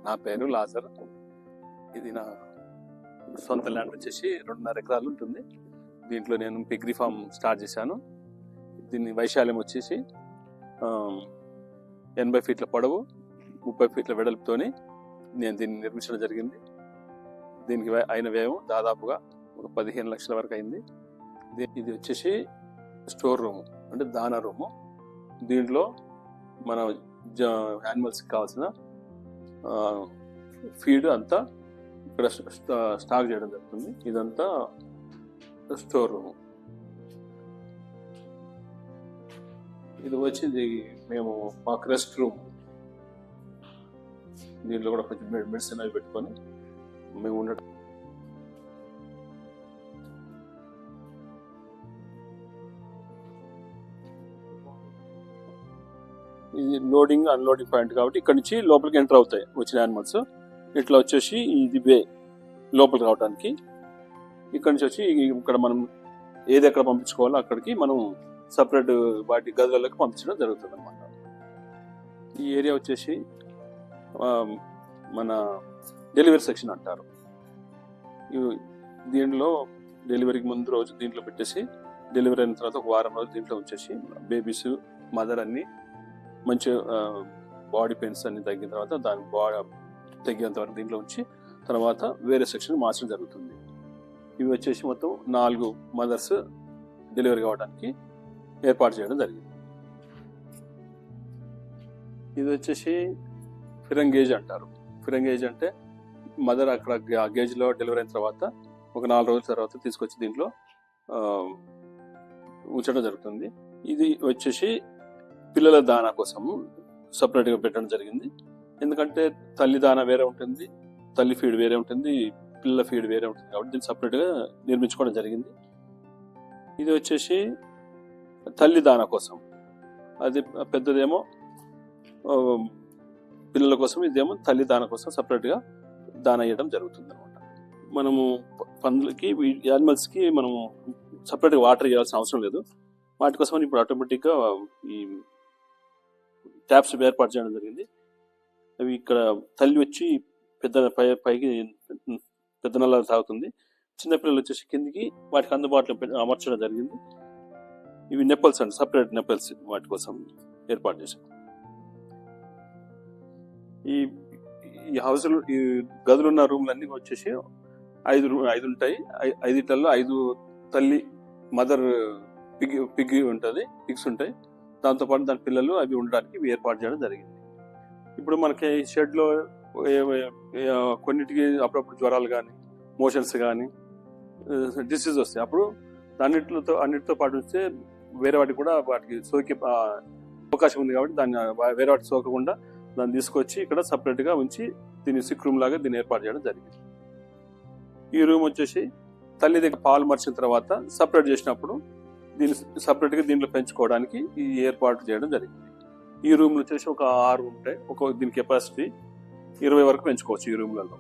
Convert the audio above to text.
నా పేరు లాజర్. ఇది నా సొంత ల్యాండ్ వచ్చేసి 2.5 ఎకరాలు ఉంటుంది. దీంట్లో నేను పిగ్రీ ఫామ్ స్టార్ట్ చేశాను. దీని వైశాల్యం వచ్చేసి 80 ఫీట్ల పొడవు, 30 ఫీట్ల వెడల్పుతోని నేను దీన్ని నిర్మించడం జరిగింది. దీనికి అయిన వ్యయం దాదాపుగా ఒక 15 లక్షల వరకు అయింది. ఇది వచ్చేసి స్టోర్ రూము, అంటే దానా రూము. దీంట్లో మన యానిమల్స్కి కావాల్సిన ఫీడ్ అంతా ఇక్కడ స్టాక్ చేయడం జరుగుతుంది. ఇదంతా స్టోర్ రూమ్. ఇది వచ్చి మేము మాకు రెస్ట్ రూమ్. దీంట్లో కూడా కొంచెం మెడిసిన్ అవి పెట్టుకొని మేము ఉండటం. ఇది లోడింగ్ అన్లోడింగ్ పాయింట్ కాబట్టి ఇక్కడ నుంచి లోపలికి ఎంటర్ అవుతాయి వచ్చిన యానిమల్స్. ఇట్లా వచ్చేసి ఇది వే లోపలికి రావడానికి. ఇక్కడ నుంచి వచ్చి ఇక్కడ మనం ఏది ఎక్కడ పంపించుకోవాలో అక్కడికి మనం సపరేట్ వాటి గదులలోకి పంపించడం జరుగుతుంది అన్నమాట. ఈ ఏరియా వచ్చేసి మన డెలివరీ సెక్షన్ అంటారు. దీంట్లో డెలివరీకి ముందు రోజు దీంట్లో పెట్టేసి డెలివరీ అయిన తర్వాత ఒక వారం రోజు దీంట్లో వచ్చేసి బేబీస్ మదర్ అన్ని మంచి బాడీ పెయిన్స్ అన్ని తగ్గిన తర్వాత దాని తగ్గినంత వరకు దీంట్లో ఉంచి తర్వాత వేరే సెక్షన్ మార్చడం జరుగుతుంది. ఇవి వచ్చేసి మొత్తం 4 మదర్స్ డెలివరీ కావడానికి ఏర్పాటు చేయడం జరిగింది. ఇది వచ్చేసి ఫిరంగేజ్ అంటారు. ఫిరంగేజ్ అంటే మదర్ అక్కడ గేజ్లో డెలివరీ అయిన తర్వాత ఒక 4 రోజుల తర్వాత తీసుకొచ్చి దీంట్లో ఉంచడం జరుగుతుంది. ఇది వచ్చేసి పిల్లల దానా కోసం సపరేట్గా పెట్టడం జరిగింది. ఎందుకంటే తల్లి దానా వేరే ఉంటుంది, తల్లి ఫీడ్ వేరే ఉంటుంది, పిల్లల ఫీడ్ వేరే ఉంటుంది కాబట్టి దీన్ని సపరేట్గా నిర్మించుకోవడం జరిగింది. ఇది వచ్చేసి తల్లి దానా కోసం, అది పెద్దదేమో పిల్లల కోసం, ఇదేమో తల్లి దానా కోసం సపరేట్గా దానా వేయడం జరుగుతుంది అనమాట. మనము పందులకి యానిమల్స్కి మనము సపరేట్గా వాటర్ ఇవ్వాల్సిన అవసరం లేదు. వాటి కోసం ఇప్పుడు ఆటోమేటిక్గా ఈ ట్యాప్స్ ఏర్పాటు చేయడం జరిగింది. అవి ఇక్కడ తల్లి వచ్చి పైకి పెద్ద నల్ల తాగుతుంది, చిన్నపిల్లలు వచ్చేసి కిందికి వాటికి అందుబాటులో అమర్చడం జరిగింది. ఇవి నెప్పల్స్ అండి, సపరేట్ నెప్పల్స్ వాటి కోసం ఏర్పాటు చేశాం. ఈ హౌస్లు ఈ గదులున్న రూమ్లన్నీ వచ్చేసి 5 ఉంటాయి. 5 5 తల్లి మదర్ పిగ్ ఉంటుంది, పిగ్స్ ఉంటాయి. దాంతోపాటు దాని పిల్లలు అవి ఉండడానికి ఏర్పాటు చేయడం జరిగింది. ఇప్పుడు మనకి షెడ్లో కొన్నిటికి అప్పుడప్పుడు జ్వరాలు కానీ మోషన్స్ కానీ డిసీజ్ వస్తాయి. అప్పుడు అన్నిటితో పాటు వస్తే వేరే వాటికి కూడా వాటికి సోకే అవకాశం ఉంది కాబట్టి దాన్ని వేరే వాటికి సోకకుండా దాన్ని తీసుకొచ్చి ఇక్కడ సపరేట్గా ఉంచి దీన్ని సిక్ రూమ్ లాగా దీన్ని ఏర్పాటు చేయడం జరిగింది. ఈ రూమ్ వచ్చేసి తల్లి దగ్గర పాలు మర్చిన తర్వాత సపరేట్ చేసినప్పుడు దీన్ని సపరేట్గా దీంట్లో పెంచుకోవడానికి ఈ ఏర్పాటు చేయడం జరిగింది. ఈ రూమ్లు వచ్చేసి ఒక 6 ఉంటాయి. దీని కెపాసిటీ 20 వరకు పెంచుకోవచ్చు ఈ రూమ్లలో.